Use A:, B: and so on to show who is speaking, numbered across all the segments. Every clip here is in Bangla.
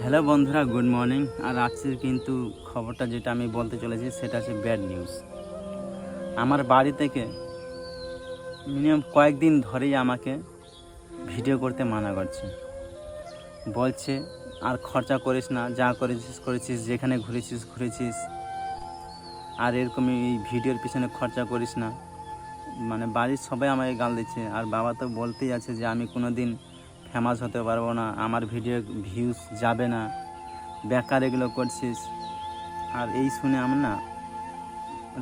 A: হ্যালো বন্ধুরা, গুড মর্নিং। আর আজকের কিন্তু খবরটা যেটা আমি বলতে চলেছি সেটা হচ্ছে ব্যাড নিউজ। আমার বাড়ি থেকে মিনিমাম কয়েকদিন ধরেই আমাকে ভিডিও করতে মানা করছে, বলছে আর খরচা করিস না, যা করেছিস করেছিস, যেখানে ঘুরেছিস, আর এরকম এই ভিডিওর পিছনে খরচা করিস না। মানে বাড়ির সবাই আমাকে গাল দিচ্ছে, আর বাবা তো বলতেই আছে যে আমি কোনো দিন ফেমাস হতে পারবো না, আমার ভিডিও ভিউজ যাবে না, বেকার এগুলো করছিস। আর এই শুনে আমার না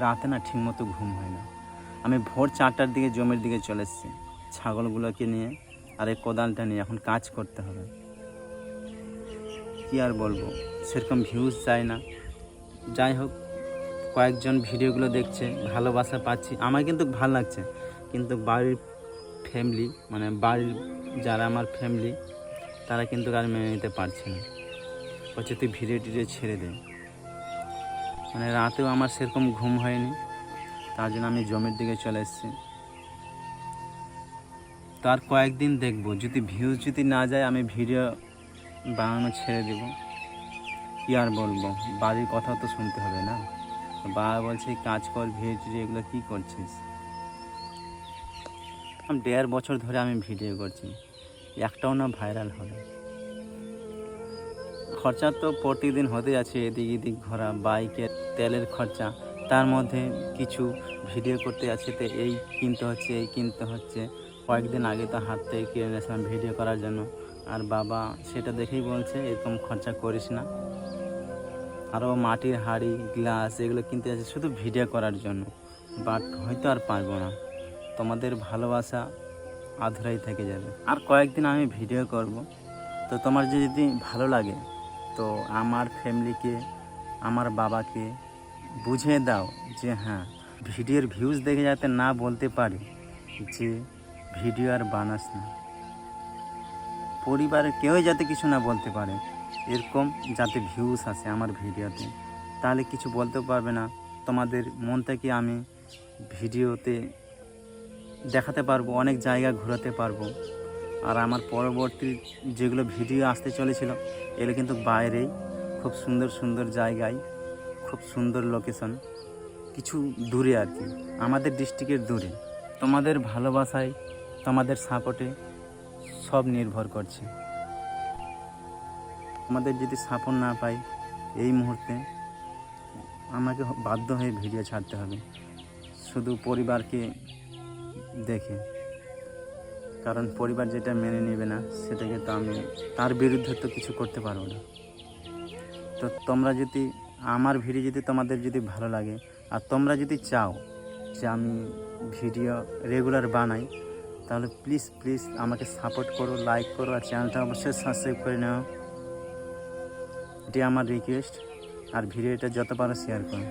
A: রাতে ঠিকমতো ঘুম হয় না। আমি ভোর 4টার দিকে জমির দিকে চলে এসেছি ছাগলগুলোকে নিয়ে, আর এই কোদালটা নিয়ে এখন কাজ করতে হবে। কি আর বলবো, সেরকম ভিউজ যায় না। যাই হোক, কয়েকজন ভিডিওগুলো দেখছে, ভালোবাসা পাচ্ছি, আমার কিন্তু ভালো লাগছে। কিন্তু বাড়ির ফ্যামিলি, মানে বাড়ির যারা আমার ফ্যামিলি, তারা কিন্তু আর মেনে নিতে পারছে না। বলছে তুই ভিডিও টিডিও ছেড়ে দে। মানে রাতেও আমার সেরকম ঘুম হয়নি, তার জন্য আমি জমির দিকে চলে এসেছি। তার কয়েকদিন দেখবো, যদি ভিউজ যদি না যায় আমি ভিডিও বানানো ছেড়ে দেব। কী আর বলবো, বাড়ির কথা তো শুনতে হবে না। বাবা বলছে কাজ কর, ভিডিও এগুলো কী করছিস। 1.5 বছর ধরে আমি ভিডিও করছি, একটাও না ভাইরাল হবে। খরচা তো প্রতিদিন হতে যাচ্ছে, এদিক এদিক ঘোরা, বাইকের তেলের খরচা, তার মধ্যে কিছু ভিডিও করতে যাচ্ছে তো এই কিনতে হচ্ছে। কয়েকদিন আগে তো হাত থেকে কিনে নিয়েছিলাম ভিডিও করার জন্য, আর বাবা সেটা দেখেই বলছে এরকম খরচা করিস না। আরও মাটির হাঁড়ি, গ্লাস এগুলো কিনতে যাচ্ছে শুধু ভিডিও করার জন্য। বাট হয়তো আর পারবো না, তোমাদের ভালোবাসা আধুরাই থেকে যাবে। আর কয়েকদিন আমি ভিডিও করব, তো তোমার যদি ভালো লাগে তো আমার ফ্যামিলিকে, আমার বাবাকে বুঝিয়ে দাও যে হ্যাঁ, ভিডিওর ভিউজ দেখে যাতে না বলতে পারে যে ভিডিও আর বানাস না। পরিবারের কেউই যাতে কিছু না বলতে পারে, এরকম যাতে ভিউজ আসে আমার ভিডিওতে, তাহলে কিছু বলতে পারবে না। তোমাদের মন থেকে আমি ভিডিওতে দেখাতে পারবো, অনেক জায়গা ঘোরাতে পারবো। আর আমার পরবর্তী যেগুলো ভিডিও আসতে চলেছিল এগুলো কিন্তু বাইরেই, খুব সুন্দর সুন্দর জায়গায়, খুব সুন্দর লোকেশন, কিছু দূরে আর কি, আমাদের ডিস্ট্রিক্টের দূরে। তোমাদের ভালোবাসায়, তোমাদের সাপোর্টে সব নির্ভর করছে। আমাদের যদি সাপোর্ট না পাই এই মুহূর্তে, আমাকে বাধ্য হয়ে ভিডিও ছাড়তে হবে শুধু পরিবারকে দেখে। কারণ পরিবার যেটা মেনে নেবে না সেটাকে তো আমি তার বিরুদ্ধে তো কিছু করতে পারবো না। তো তোমরা যদি আমার ভিডিও যদি তোমাদের যদি ভালো লাগে, আর তোমরা যদি চাও যে আমি ভিডিও রেগুলার বানাই, তাহলে প্লিজ আমাকে সাপোর্ট করো, লাইক করো, আর চ্যানেলটা অবশ্যই সাবস্ক্রাইব করে নাও। এটি আমার রিকোয়েস্ট। আর ভিডিওটা যত পারো শেয়ার করো।